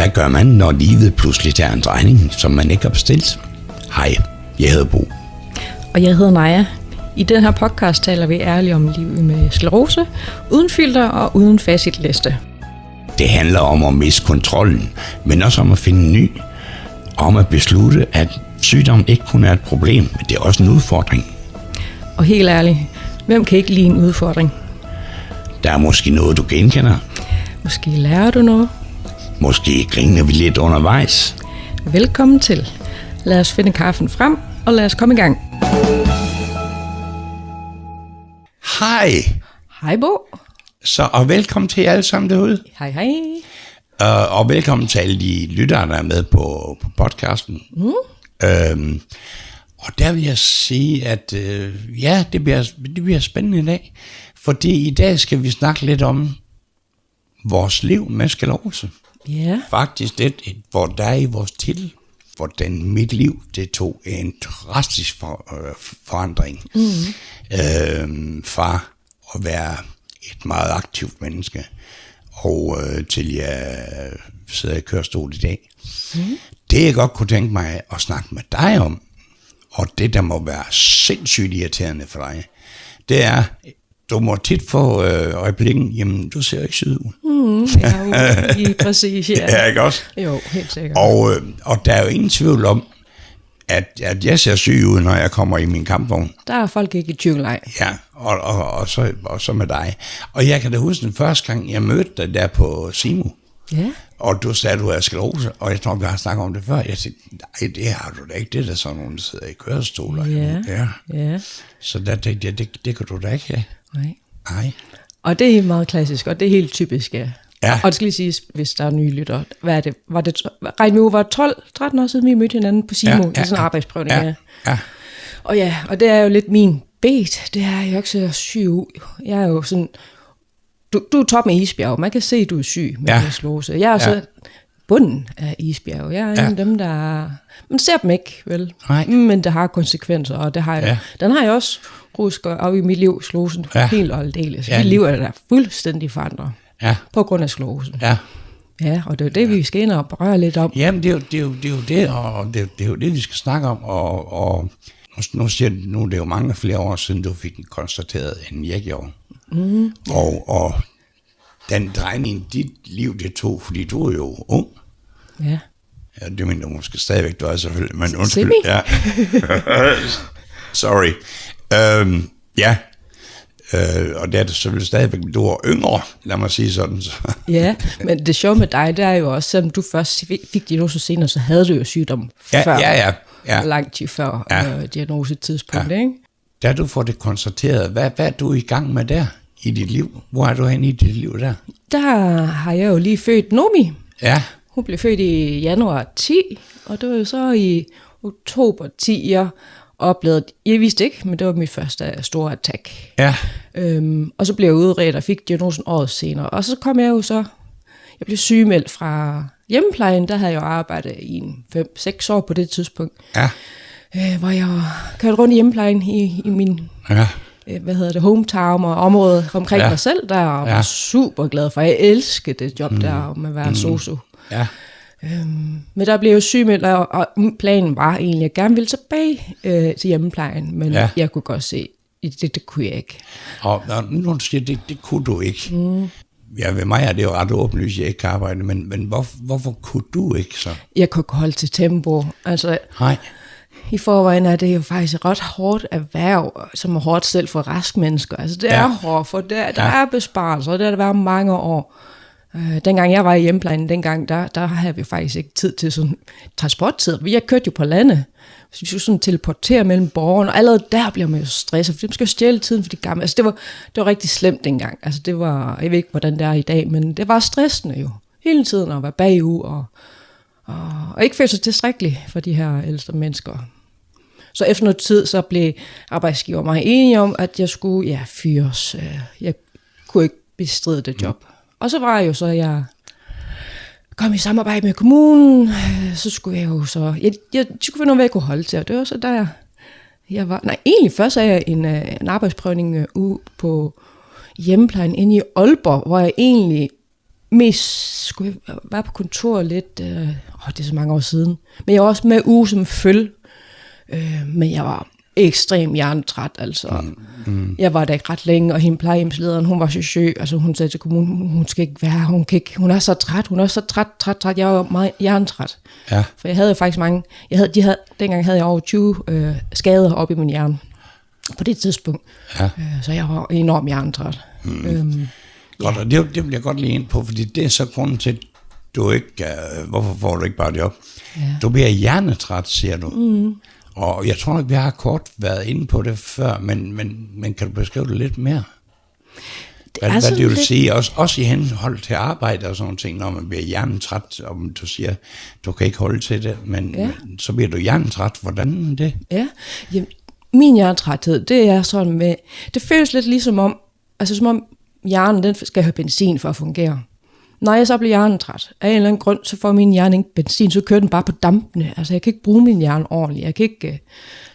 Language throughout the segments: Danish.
Hvad gør man, når livet pludselig tager en drejning, som man ikke har bestilt? Hej, jeg hedder Bo. Og jeg hedder Naja. I den her podcast taler vi ærligt om livet med sklerose, uden filter og uden facitliste. Det handler om at miste kontrollen, men også om at finde en ny. Om at beslutte, at sygdom ikke kun er et problem, men det er også en udfordring. Og helt ærligt, hvem kan ikke lide en udfordring? Der er måske noget, du genkender. Måske lærer du noget. Måske griner vi lidt undervejs. Velkommen til. Lad os finde kaffen frem, og lad os komme i gang. Hej. Hej Bo. Og velkommen til jer alle sammen derude. Hej hej. Og velkommen til alle de lyttere, der er med på podcasten. Og der vil jeg sige, at det bliver spændende i dag. Fordi i dag skal vi snakke lidt om vores liv med sklerose. Ja. Faktisk hvor der er i vores titel, hvordan mit liv, det tog en drastisk forandring. Fra at være et meget aktivt menneske, og til jeg sidder i kørestol i dag. Det jeg godt kunne tænke mig at snakke med dig om, og det der må være sindssygt irriterende for dig, det er, du må tit få øjeblikken, jamen du ser ikke syg ud. Ja, præcis. Ja. Ja, ikke også? Jo, helt sikkert. Og der er jo ingen tvivl om, at jeg ser syg ud, når jeg kommer i min kampvogn. Der er folk ikke i tvivl, nej. Ja, og så med dig. Og jeg kan da huske den første gang, jeg mødte dig der på Simo. Ja. Og du sagde, du er sklerose, og jeg tror, vi har snakket om det før. Jeg tænkte, nej, det har du da ikke. Det er da sådan nogen, der sidder i kørestoler. Ja. Så der tænkte jeg, det kan du da ikke have. Nej. Og det er meget klassisk, og det er helt typisk, ja. Ja. Og det skal lige siges, hvis der er nye lytter. Hvad er det? Var 12-13 år siden, vi mødte hinanden på Simo. Det er sådan en arbejdsprøvning. Ja. Og det er jo lidt min bet. Det er jeg ikke så syg ud. Jeg er jo sådan... Du er top med isbjerg. Man kan se, at du er syg med sklerose. Jeg er så bunden af isbjerg. Jeg er en af dem, der... Man ser dem ikke, vel? Nej. Men det har konsekvenser, og det har jeg. Den har jeg også rusket af i mit liv, sklerosen. Helt og aldeles. Mit liv er da fuldstændig forandret. Ja. På grund af sklerosen. Ja, og det er det, vi skal ind og berøre lidt om. Jamen, det er jo det, og det er jo det, vi skal snakke om. Og nu siger du, nu er det jo mange flere år siden, du fik konstateret en jeg gjorde. Og den drejning, dit liv, det tog, fordi du er jo ung. Ja. Ja, det mener du måske stadigvæk, du er selvfølgelig, men undskyld. Ja. Sorry. Og det er det selvfølgelig stadigvæk, du er yngre, lad mig sige sådan. Så. Ja, men det sjove med dig, det er jo også, selvom du først fik diagnose senere, så havde du jo sygdom før. Ja. Lang tid før diagnosetidspunkt, ikke? Da du får det konstateret, hvad er du i gang med der i dit liv? Hvor er du henne i dit liv der? Der har jeg jo lige født Nomi. Ja. Hun blev født i januar 10, og det var jo så i oktober 10, jeg oplevede, jeg vidste ikke, men det var mit første store attack. Ja. Og så blev jeg udredt og fik diagnosen året senere. Og så kom jeg jeg blev sygemeldt fra hjemmeplejen, der havde jeg jo arbejdet i 5-6 år på det tidspunkt. Ja. Hvor jeg kørte rundt i hjemmeplejen i min hometown og området omkring mig selv der, og var super glad for. Jeg elskede det job der med at være sosu. Ja. Men der blev jo sygemeldt, og planen var egentlig, at jeg gerne ville tilbage til hjemmeplejen, men jeg kunne godt se, det kunne jeg ikke. Og nu siger det kunne du ikke. Ja, ved mig er det jo ret åbenlyst, jeg ikke kan arbejde, men hvorfor kunne du ikke så? Jeg kunne ikke holde til tempo. Altså, nej. I forvejen er det jo faktisk et ret hårdt erhverv, som er hårdt selv for raske mennesker. Altså det er hårdt, for der er besparelser, og det har det været mange år. Dengang jeg var i hjemmeplejen, der havde vi faktisk ikke tid til sådan transporttid. Jeg kørte jo på landet, så vi skulle sådan teleportere mellem borgerne, og allerede der blev man jo stresset, for de skal jo stjæle tiden for de gamle. Altså det var rigtig slemt dengang. Altså det var, jeg ved ikke, hvordan det er i dag, men det var stressende jo. Hele tiden at være bagud, og ikke føle sig tilstrækkelig for de her ældre mennesker. Så efter noget tid, så blev arbejdsgiver mig enige om, at jeg skulle fyres. Jeg kunne ikke bestride det job. Og så var jeg jo så, jeg kom i samarbejde med kommunen, så skulle jeg jo så, jeg skulle finde noget, jeg kunne holde til, og det var så der, jeg var, egentlig først havde jeg en arbejdsprøvning ude på hjemmeplejen inde i Aalborg, hvor jeg egentlig mest skulle jeg være på kontor lidt, det er så mange år siden, men jeg var også med uge som følge, men jeg var ekstremt hjernetræt, altså. Jeg var der ikke ret længe, og hende plejehjemslederen, hun var så syg, altså hun sagde til kommunen, hun skal ikke være, hun er så træt, jeg var meget hjernetræt. Ja. For jeg havde jo faktisk dengang havde jeg over 20 skader op i min hjerne, på det tidspunkt. Ja. Så jeg var enormt hjernetræt. Godt, og det vil jeg godt lige ind på, fordi det er så grunden til, du ikke, hvorfor får du ikke bare det op? Ja. Du bliver hjernetræt, siger du. Og jeg tror nok, vi har kort været inde på det før, men kan du beskrive det lidt mere? Hvad det vil sige, også i henhold til arbejde og sådan nogle ting, når man bliver hjernetræt, og du siger, du kan ikke holde til det, men så bliver du hjernetræt. Hvordan det? Ja, jamen, min hjernetræthed, det er sådan med, det føles lidt ligesom om, altså som om hjernen, den skal have benzin for at fungere. Når jeg så bliver hjernetræt, af en eller anden grund, så får min hjerne ikke benzin, så kører den bare på dampene. Altså jeg kan ikke bruge min hjerne ordentligt. Jeg kan ikke,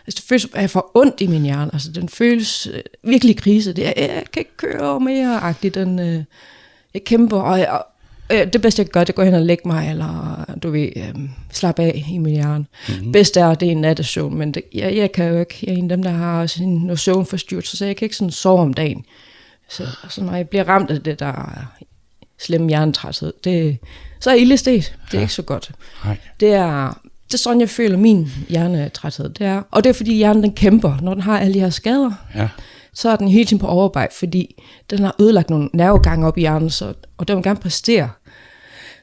altså det føles, at jeg får ondt i min hjerne. Altså den føles virkelig krise. Jeg kan ikke køre mere-agtigt. Jeg kæmper, og det bedste jeg kan gøre, det er at gå hen og lægge mig, eller du ved, slappe af i min hjerne. Bedst er, det er en nattesøvn, men jeg kan jo ikke. Jeg er en af dem, der har også noget søvnforstyrrelse, så jeg kan ikke sådan sove om dagen. Så når jeg bliver ramt af det der slemme hjernetræthed, så er ildestet. Det er ikke så godt. Nej. Det er sådan, jeg føler min hjernetræthed. Og det er, fordi hjernen den kæmper, når den har alle de her skader. Ja. Så er den hele tiden på overarbejde, fordi den har ødelagt nogle nervegange op i hjernen, og den vil gerne præstere.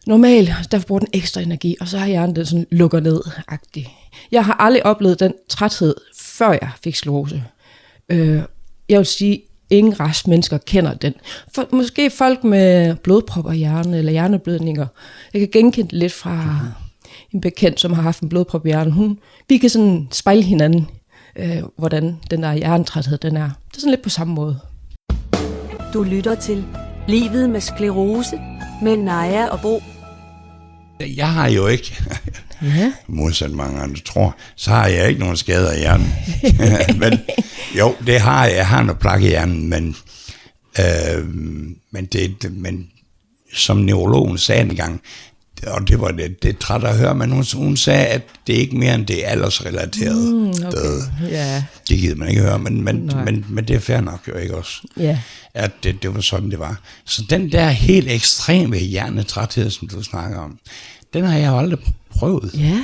Normalt, derfor bruger den ekstra energi, og så har hjernen den sådan lukker ned-agtig. Jeg har aldrig oplevet den træthed, før jeg fik sklerose. Jeg vil sige, ingen raske mennesker kender den. Måske folk med blodpropper i hjernen, eller hjerneblødninger. Jeg kan genkende det lidt fra en bekendt, som har haft en blodprop i hjernen. Vi kan sådan spejle hinanden, hvordan den der hjernetræthed den er. Det er sådan lidt på samme måde. Du lytter til Livet med sklerose med Naja og Bo. Jeg har jo ikke, modsat mange andre tror, så har jeg ikke nogen skader i hjernen. Men det har jeg. Jeg har noget plak i hjernen, men som neurologen sagde en gang, og det var det træt at høre, men hun sagde, at det er ikke mere end det aldersrelateret. Okay. Yeah. Det gider man ikke høre, men det er fair nok jo ikke også. Yeah. At det var sådan, det var. Så den der helt ekstreme hjernetræthed, som du snakker om, den har jeg jo aldrig prøvet. Ja,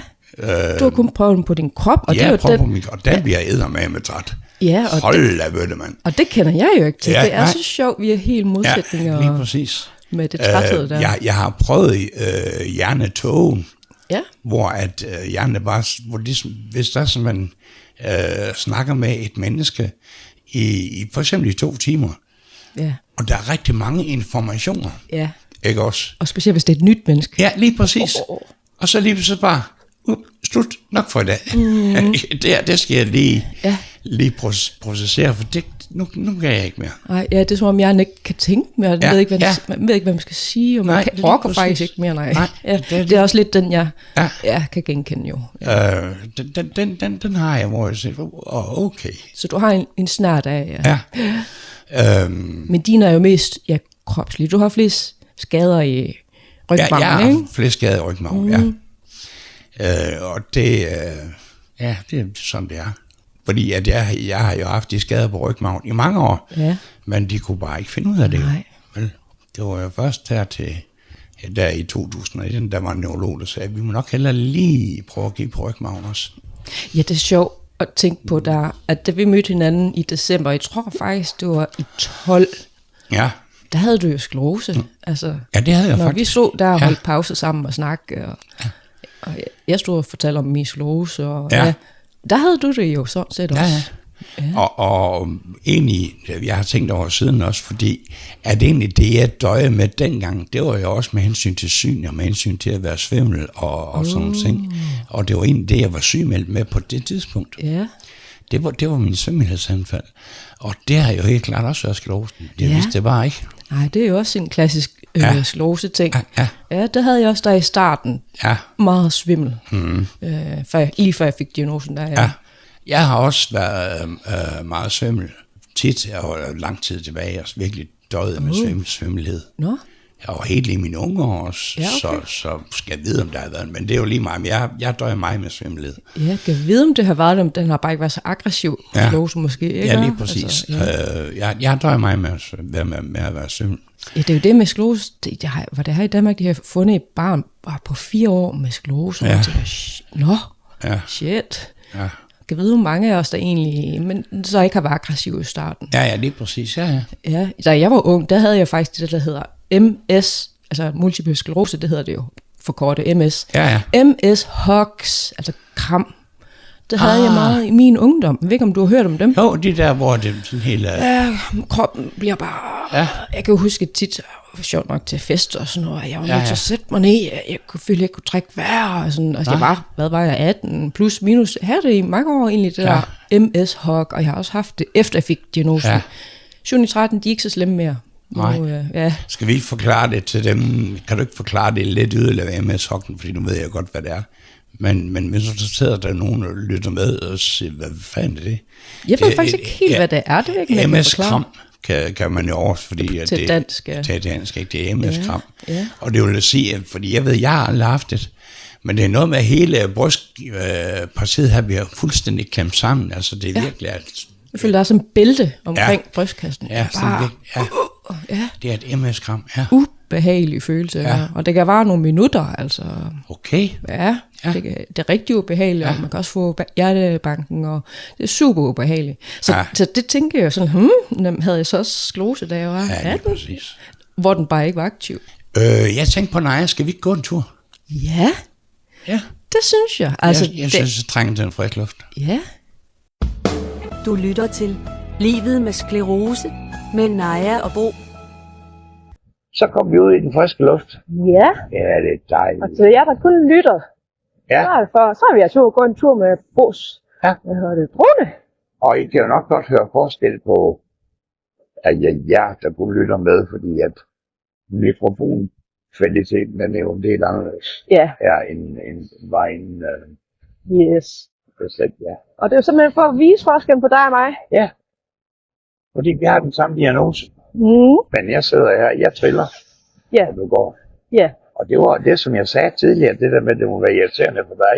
du har kun prøvet den på din krop. Og ja, det er jo og den bliver eddermame træt. Ja, og hold da ved det, mand. Og det kender jeg jo ikke til. Ja, det er så sjovt, vi er helt modsætninger. Ja, lige præcis. Med det træthed der. Jeg har prøvet hjernetogen, hvor at hjernen bare, hvis der sådan man snakker med et menneske i for eksempel i 2 timer, og der er rigtig mange informationer, ikke også? Og specielt hvis det er et nyt menneske. Ja, lige præcis. Og så lige så bare, slut, nok for i dag. Det skal jeg lige processere, for det, nu kan jeg ikke mere. Nej, det er som om hjernen ikke kan tænke mere. Man ved ikke, hvad man skal sige, og man rocker faktisk ikke mere. Nej. Det er også lidt den, jeg kan genkende jo. Ja. Den har jeg, hvor jeg siger, okay. Så du har en snart af, ja. Men dine er jo mest kropslige. Du har flest skader i rygmarven, ikke? Ja, jeg har flest skader i rygmarven, og det er sådan, det er. Fordi at jeg har jo haft de skader på rygmarven i mange år, men de kunne bare ikke finde ud af det. Vel, det var jo først der i 2001, der var en neurolog, der sagde, at vi må nok hellere lige prøve at kigge på rygmarven også. Ja, det er sjovt at tænke på, at da vi mødte hinanden i december, jeg tror faktisk, det var i 12, der havde du jo sklerose. Altså, det havde jeg når faktisk. Når vi så der holdt pause sammen og snakke, og jeg stod og fortalte om min sklerose, og der havde du det jo sådan set også. Ja. Og egentlig, jeg har tænkt over siden også, fordi at egentlig det, jeg døjede med dengang, det var jo også med hensyn til syn, og med hensyn til at være svimmel og sådan nogle ting. Og det var egentlig det, jeg var sygemeldt med på det tidspunkt. Ja. Det var min svimmelhedsanfald. Og det har jo helt klart også været sklerosen. Det vidste det bare ikke. Nej, det er jo også en klassisk sklerose-ting. Ja, det havde jeg også der i starten. Ja. Meget svimmel. Lige før jeg fik diagnosen der. Ja. Jeg har også været meget svimmel. Tit og lang tid tilbage. Jeg har virkelig døjet med svimmelhed. Nå? Jeg var helt i mine unge år, okay. så skal jeg vide, om der har været. Men det er jo lige meget, men jeg døjer meget med svimmelhed. Ja, jeg kan vide, om det har været, om den har bare ikke været så aggressiv. Sklerose måske, ikke? Ja, lige præcis. Altså, jeg døjer meget med at være svimmel. Ja, det er jo det med sklerose. Var det her i Danmark, de har fundet et barn bare på 4 år med sklerose. Ja. Og tænker, shit. Ja. Jeg kan vide, hvor mange af os, der egentlig, men så ikke har været aggressiv i starten. Ja, lige præcis, ja. Da jeg var ung, der havde jeg faktisk det, der hedder MS, altså multiple sklerose, det hedder det jo forkortet MS. Ja. MS HOX, altså kram. Det havde jeg meget i min ungdom. Jeg ved ikke, om du har hørt om dem? Jo, de der, hvor det sådan helt... Kroppen bliver bare... Ja. Jeg kan jo huske tit, sjovt nok til fest og sådan noget, jeg var nødt til at sætte mig ned, jeg kunne føle, at jeg kunne trække vejr og sådan, altså jeg var jeg 18 plus minus, jeg havde det i mange år egentlig, det der MS-HOG, og jeg har også haft det, efter jeg fik diagnosen. 7-13, de er ikke så slemme mere. Nej. Skal vi ikke forklare det til dem? Kan du ikke forklare det lidt yderligere MS-HOG'en, fordi nu ved jeg godt, hvad det er. Men hvis så sidder der nogen, der lytter med og siger, hvad fanden er det? Jeg ved faktisk ikke helt, hvad det er. Det er ikke MS-kram kan man jo også, fordi til dansk, til dansk, ikke? Det er MS-kram. Ja. Og det vil sige, fordi jeg har aldrig haft det, men det er noget med hele brystpartiet her bliver fuldstændig klemt sammen. Altså det er virkelig... Jeg føler, der er sådan en bælte omkring brystkassen. Ja, det er et MS-kram. Ja. Ubehagelig følelse, og det kan vare nogle minutter, altså. Okay. Ja. Det er rigtig ubehageligt, og man kan også få hjertebanken, og det er super ubehageligt. Så det tænker jeg sådan, havde jeg så også sklerose, da jeg var 18, præcis. Hvor den bare ikke var aktiv. Jeg tænkte på, nej, skal vi ikke gå en tur? Ja, det synes jeg. Altså, jeg synes, jeg trænger til en frisk luft. Ja. Du lytter til Livet med sklerose med Naja og Bo. Så kom vi ud i den friske luft. Ja. Ja, det er dejligt. Og til jer, der kun lytter, så er vi altså gå en tur med Bos. Ja. Hvad hedder det? Brune. Og I kan jo nok godt høre forskel på, at jer, der kun lytter med, fordi at mikrofonkvaliteten er jo en del anderledes. Ja. End var en... Yes. Bestemt, ja. Og det er jo simpelthen for at vise forskellen på dig og mig. Ja. Fordi vi har den samme diagnose. Mm. Men jeg sidder her, jeg triller, og du går. Ja. Og det var det, som jeg sagde tidligere, det der med, at det må være irriterende for dig.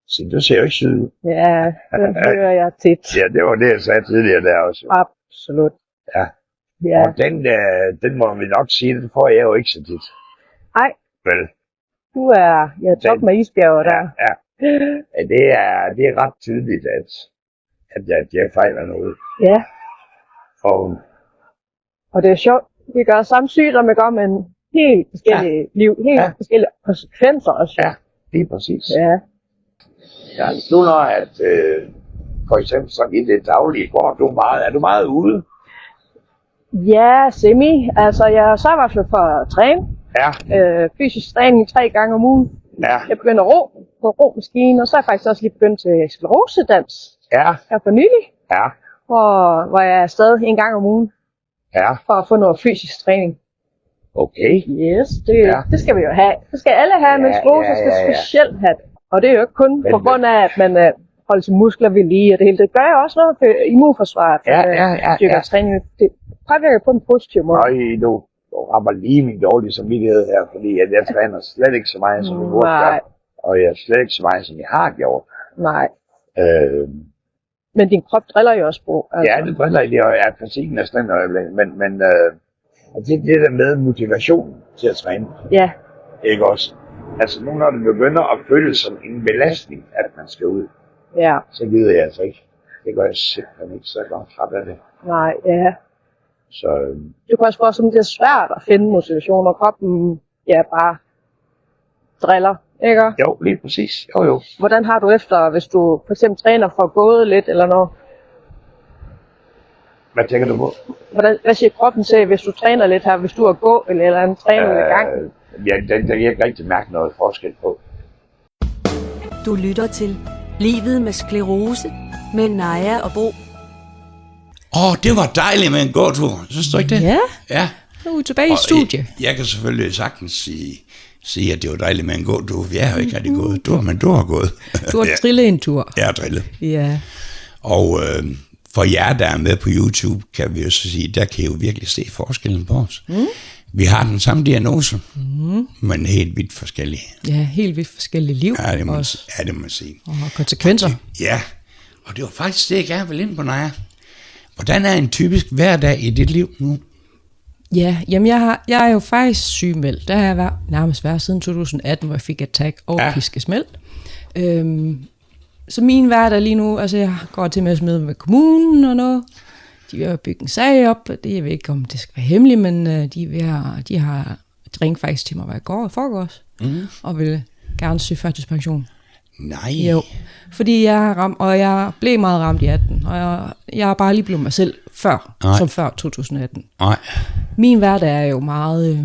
Så du ser jo ikke syg ud. Ja, den hører jeg tit. Ja, det var det, jeg sagde tidligere der også. Absolut. Ja. Og den må vi nok sige, den får jeg jo ikke så tit. Nej. Vel? Du er top med isbjerget der. Ja. Det er ret tydeligt, at jeg fejler noget. Ja. Og det er sjovt. Vi gør samme sygdom, vi gør med en helt forskellige liv, helt forskellige konsekvenser også. Ja, lige præcis. Ja. Ja, nu når at for eksempel så i det daglige går er du meget ude? Ja, semi. Altså jeg så i hvert fald for at træne. Ja. Fysisk træning 3 gange om ugen. Ja. Jeg begyndte at ro på romaskinen, og så er jeg faktisk også lige begyndt til sklerosedans. Ja. Her for nylig. Ja. Hvor jeg er stadig 1 gang om ugen. Ja. For at få noget fysisk træning. Okay. Yes, det skal vi jo have. Det skal alle have, men sklerose skal specielt have det. Og det er jo ikke kun på grund af, at man holder sine muskler ved lige og det hele. Det gør jo også noget for immunforsvaret. Træning. Det påvirker på en positiv måde. Du rammer lige min dårlige samvittighed her, fordi at jeg træner slet ikke så meget, som jeg burde gøre. Og jeg er slet ikke så meget, som jeg har gjort. Nej. Men din krop driller jo også på. Altså. Ja, det driller lige, og jeg er fysikken er sådan øjeblik. Men det der med motivation til at træne. Ja. Ikke også? Altså nu når det begynder at føles som en belastning, at man skal ud. Ja. Så gider jeg altså ikke. Det gør jeg simpelthen ikke, så jeg går træt af det. Nej, ja. Så, det kan også være, som det er svært at finde motivation, og kroppen bare driller, ikke? Jo, lige præcis. Jo. Hvordan har du efter, hvis du for eksempel træner for at gå lidt eller noget? Hvad tænker du på? Hvad siger kroppen til, hvis du træner lidt her, hvis du er gå eller en træning i gang? Der kan jeg ikke rigtig mærke noget forskel på. Du lytter til Livet med sklerose med Naja og Bo. Det var dejligt med en gåtur. Synes du ikke det? Ja. Nu er vi tilbage i studiet. Jeg kan selvfølgelig sagtens sige, at det var dejligt med en gåtur. Jeg har ikke rigtig gået. Men du har gået. Du har trillet en tur. Jeg har trillet. Ja. Og for jer, der er med på YouTube, kan vi jo så sige, der kan I jo virkelig se forskellen på os. Vi har den samme diagnose, men helt vidt forskellige. Ja, helt vidt forskellige liv. Ja, det må man sige. Og konsekvenser. Ja, og det var faktisk det, jeg gerne ville ind på, Naja. Hvordan er en typisk hverdag i dit liv nu? Ja, jamen jeg er jo faktisk sygemeldt. Der har jeg nærmest været siden 2018, hvor jeg fik attack og piskesmæld. Så min hverdag lige nu, altså jeg går til møde med kommunen og noget. De vil bygge en sag op. Jeg ved ikke, om det skal være hemmeligt, men de har ringet faktisk til mig, hvad jeg går i forgårs, og vil gerne søge førtidspension. Nej. Jo, fordi jeg er ramt, og jeg blev meget ramt i 18, og jeg er bare lige blevet mig selv som før 2018. Nej. Min hverdag er jo meget,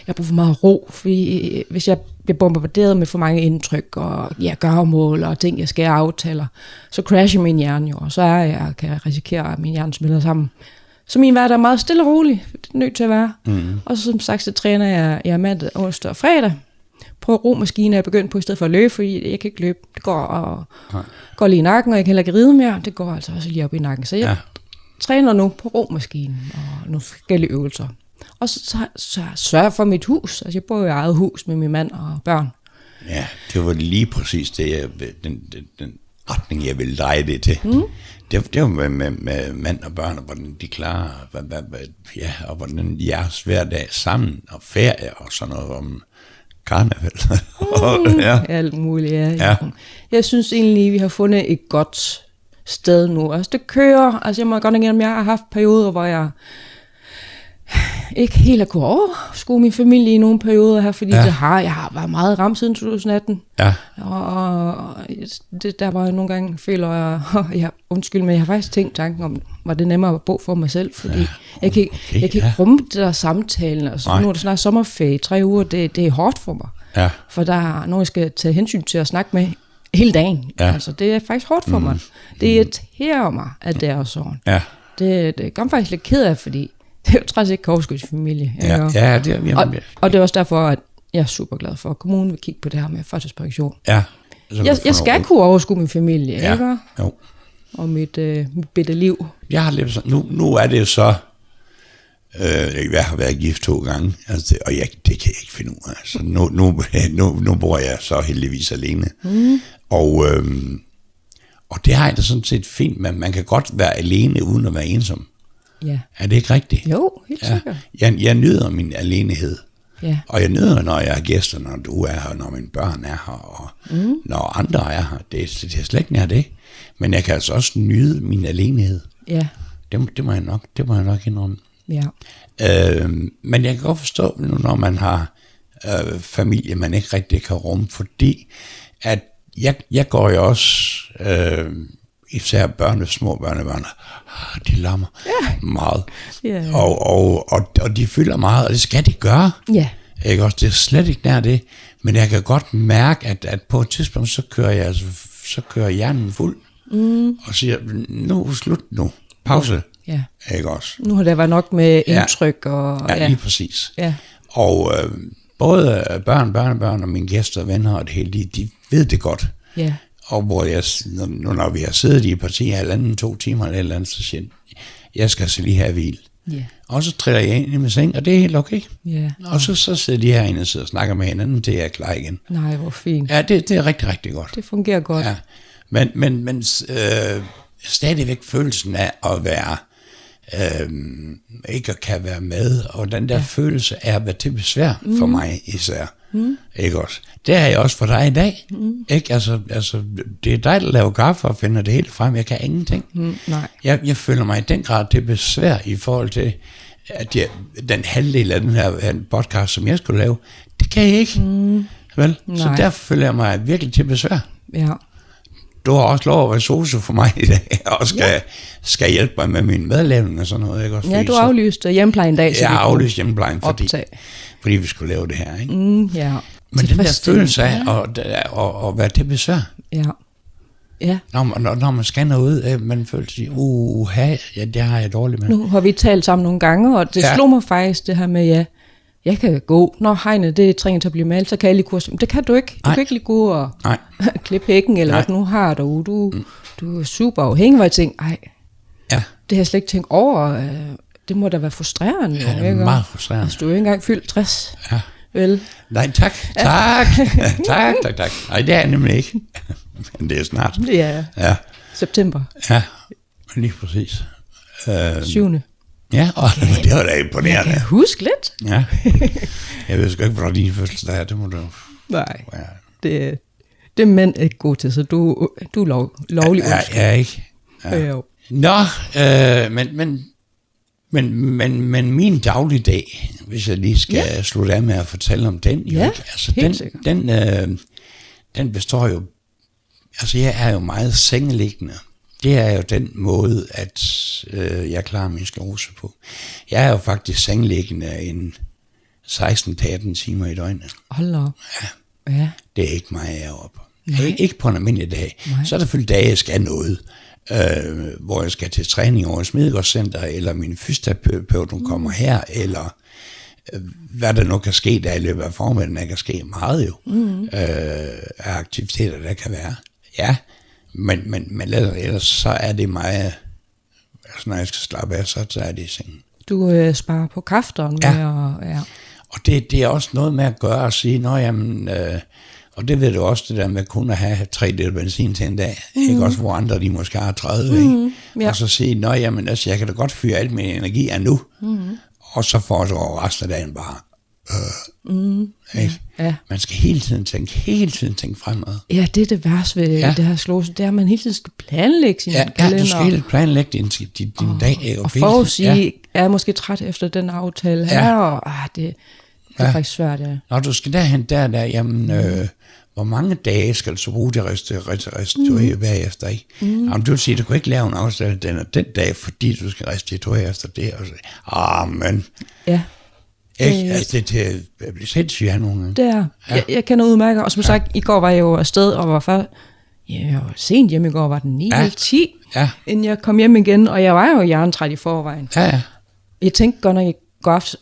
jeg bruger for meget ro, fordi hvis jeg bliver bombarderet med for mange indtryk, og gøremål og ting, jeg skal aftaler, så crasher min hjerne jo, og så kan jeg risikere, at min hjerne smelter sammen. Så min hverdag er meget stille og rolig, det er nødt til at være. Og så som sagt, så træner jeg mandag, onsdag og fredag. Prøver romaskinen, jeg begyndt på i stedet for at løbe, fordi jeg kan ikke løbe. Det går lige i nakken, og jeg kan heller ikke ride mere. Det går altså også lige op i nakken. Så jeg træner nu på romaskinen og nogle forskellige øvelser. Og så sørger for mit hus. Altså jeg bor i eget hus med min mand og børn. Ja, det var lige præcis det, den retning, jeg ville dreje det til. Det var med mand og børn, og hvordan de klarer, og hvordan jeres hverdag sammen, og ferie og sådan noget om karneval. Alt muligt, ja. Jeg synes egentlig, vi har fundet et godt sted nu. Altså det kører, altså jeg må godt indrømme, jeg har haft perioder, hvor jeg ikke helt har kunnet overskue min familie i nogle perioder her, fordi jeg har været meget ramt siden 2018. Ja. Og der var nogle gange, føler jeg, undskyld, men jeg har faktisk tænkt tanken om, var det nemmere at bo for mig selv, fordi jeg kan ikke rumme det der samtalen. Altså, nu er det snart sommerferie, 3 uger, det er hårdt for mig. Ja. For der er nogen, jeg skal tage hensyn til at snakke med hele dagen. Ja. Altså, det er faktisk hårdt for mig. Det irriterer mig, at det er sådan. Ja. Det gør mig faktisk lidt ked af, fordi det er jo træs ikke overskud til familie. Og det er også derfor, at jeg er super glad for, at kommunen vil kigge på det her med førtidspension. Ja. Jeg skal kunne overskue min familie, ikke? Jo. Og mit bitte liv. Jeg har lidt sådan, nu er det jo så, jeg har været gift 2 gange, altså og det kan jeg ikke finde ud af. Altså, nu bor jeg så heldigvis alene. Og det har jeg da sådan set fint, men man kan godt være alene uden at være ensom. Ja. Er det ikke rigtigt? Jo, helt sikkert. Jeg nyder min alenehed. Ja. Og jeg nyder, når jeg er gæster, når du er her, når mine børn er her, og når andre er her. Det er slet ikke nær det. Men jeg kan altså også nyde min alenehed. Ja. Det må jeg nok indrømme. Ja. Men jeg kan godt forstå, når man har familie, man ikke rigtig kan rumme, fordi at jeg går jo også... især små børnebørn, de larmer meget. Yeah. Og de fylder meget, og det skal de gøre. Yeah. Ikke også? Det er slet ikke nær det. Men jeg kan godt mærke, at på et tidspunkt, så kører hjernen fuld. Og siger, nu slut nu. Pause. Yeah. Ikke også? Nu har der været nok med indtryk. Ja, lige præcis. Yeah. Og både børnebørn og mine gæster og venner og det hele, de ved det godt. Ja. Yeah. Og hvor når vi har siddet i et parti af 1,5-2 timer eller et eller andet, så siger jeg skal så lige have hvil. Yeah. Og så triller jeg ind i min seng, og det er helt okay. Yeah. Og så sidder de herinde og sidder og snakker med hinanden, til jeg er klar igen. Nej, hvor fint. Ja, det er rigtig, rigtig godt. Det fungerer godt. Ja. Men stadigvæk følelsen af at være, ikke at kan være med, og den der følelse af at være til besvær for mig især. Ikke også? Det er jeg også for dig i dag. Ikke? Altså, det er dig, der laver kaffe og finder det helt frem. Jeg kan ingenting. Nej. Jeg føler mig i den grad til besvær i forhold til, at den halvdel af den her podcast, som jeg skulle lave, det kan jeg ikke. Vel? Så derfor føler jeg mig virkelig til besvær. Ja. Du har også lov at være sosu for mig i dag, og skal hjælpe mig med min madlavning og sådan noget. Ikke? Også du aflyste hjemmeplejen i dag. Jeg har aflyst hjemmeplejen, fordi vi skulle lave det her. Ikke? Ja. Men den der følelse af at være til besvær. Ja. Ja. Når man skal noget, man føler sig, det har jeg dårligt med. Nu har vi talt sammen nogle gange, og det slog mig faktisk det her med, jeg kan gå, når hegnet det trænger til at blive malet, så kan jeg lige kurse. Men det kan du ikke. Du kan ikke lige gå og klippe hækken, eller hvad du nu har du er super afhængig, hvor jeg tænker, det har jeg slet ikke tænkt over. det må da være frustrerende. Ja, det er ikke? meget frustrerende. Altså, du er jo ikke engang fyldt 60. Ja. Vel? Nej, tak. Nej, det er jeg nemlig ikke. Men det er snart. Ja. Ja, September. ja, lige præcis. 7. Ja, og det var da Jeg imponerende. kan huske lidt. Ja. Jeg ved sgu ikke, hvornår din fødselsdag er. Det må du... Nej, Ja. det er mænd ikke gode til, så du er lovlig undskyld. Ja, ikke. Ja. Jo. Nå, men min dagligdag, hvis jeg lige skal slutte af med at fortælle om den, jo, Ja, ikke? Altså, helt sikkert. den består jo, altså jeg er jo meget sengeliggende. Det er jo den måde, at jeg klarer min sklerose på. Jeg er jo faktisk sengeliggende en 16-18 timer i døgnet. Hold da op. Ja. Det er ikke mig, jeg er oppe. Nej. Ikke på en almindelig dag. Nej. Så er der selvfølgelig dage, jeg skal noget. Hvor jeg skal til træning over i Smedegårdscenter, eller min fysioterapeut, hun kommer her, eller hvad der nu kan ske, der i løbet af formiddagen, der kan ske meget jo, af aktiviteter, der kan være. Ja, men ellers så er det mig, altså når jeg skal slappe af, så er det i sengen. Du sparer på kræfterne Ja. med at... Ja. Og det er også noget med at gøre og sige, nå jamen, og det ved du også, det der med kun at have 3 liter benzin til en dag, ikke også, hvor andre de måske har 30, ikke? Ja. Og så sige, nå jamen, altså, jeg kan da godt fyre alt min energi af nu, og så foregår resten af dagen bare, ikke? Ja. Man skal hele tiden tænke fremad. Ja, det er det værste ved det her slåse, det er, at man hele tiden skal planlægge sin kalender. Ja, du skal hele planlægge din dag. Ikke? Og forudsige, er jeg måske træt efter den aftale her, og det er faktisk svært, ja. Når du skal derhen, jamen, hvor mange dage skal du så bruge det restituere bagefter, ikke? Jamen, du vil sige, du kan ikke lave en aftale den dag, fordi du skal restituere efter det. Og så, men... Ja. Ikke? Altså, det bliver sindssygt her nogle gange. Det er. Ja. Jeg kender udmærket, og som sagt, i går var jeg jo afsted, og var jeg var sent hjemme i går, var den 9-10, inden jeg kom hjem igen, og jeg var jo jerntræt i forvejen. Ja. Jeg tænkte godt nok i går aftes,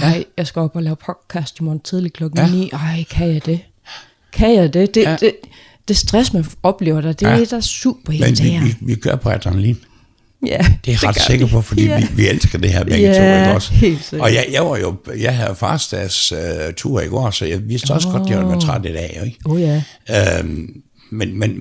nej, jeg skal op og lave podcast i morgen tidlig klokken 9. Ej, kan jeg det? Kan jeg det? Det stress, man oplever der, det er da super irriterende. Men vi kører på adrenalin. Ja, det er jeg ret sikker på, fordi vi elsker det her begge to, ikke også? Helt sikkert. Og jeg havde farsdags tur i går, så jeg vidste også godt, at jeg ville være træt i dag, ikke?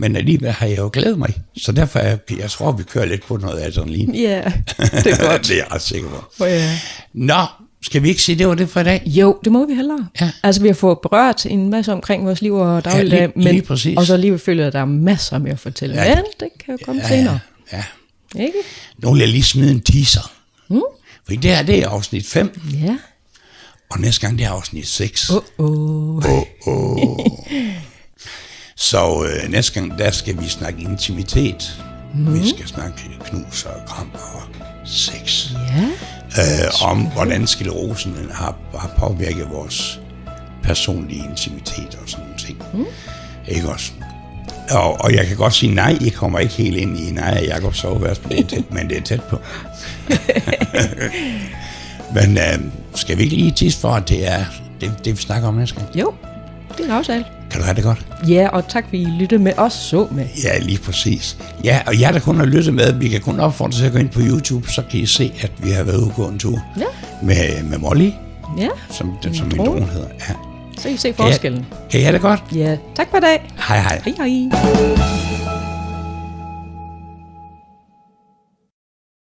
Men alligevel har jeg jo glædet mig, så derfor jeg tror, vi kører lidt på noget adrenalin. Ja, det er godt. Det er jeg ret sikker på. Ja. Nå, skal vi ikke sige, det var det for i dag? Jo, det må vi hellere. Ja. Altså, vi har fået berørt en masse omkring vores liv og dagligdag, lige præcis. Og så alligevel føler jeg, at der er masser mere at fortælle. Ja. Men det kan jo komme senere. Ja. Ikke? Nu vil jeg lige smide en teaser. For det her, det er afsnit 5. Ja. Og næste gang, det er afsnit 6. Så næste gang, der skal vi snakke intimitet. Vi skal snakke knus og kram og sex. Ja. Om hvordan sklerosen har påvirket vores personlige intimitet og sådan nogle ting. Ikke også? Og jeg kan godt sige nej, I kommer ikke helt ind i nej og Jakobs soveværelse, men det er tæt på. Men skal vi ikke lige tisse for, at det er det, vi snakker om næste gang? Jo, det er en aftale. Kan du have det godt? Ja, og tak fordi I lyttede med os så med. Ja, lige præcis. Ja, og jer, der kun har lyttet med, vi kan kun opfordre til at gå ind på YouTube, så kan I se, at vi har været ude på en tur med Molly, som min drone hedder. Ja. Så I se forskellen. Kan I have det godt? Ja, tak for i dag. Hej hej. Hej hej.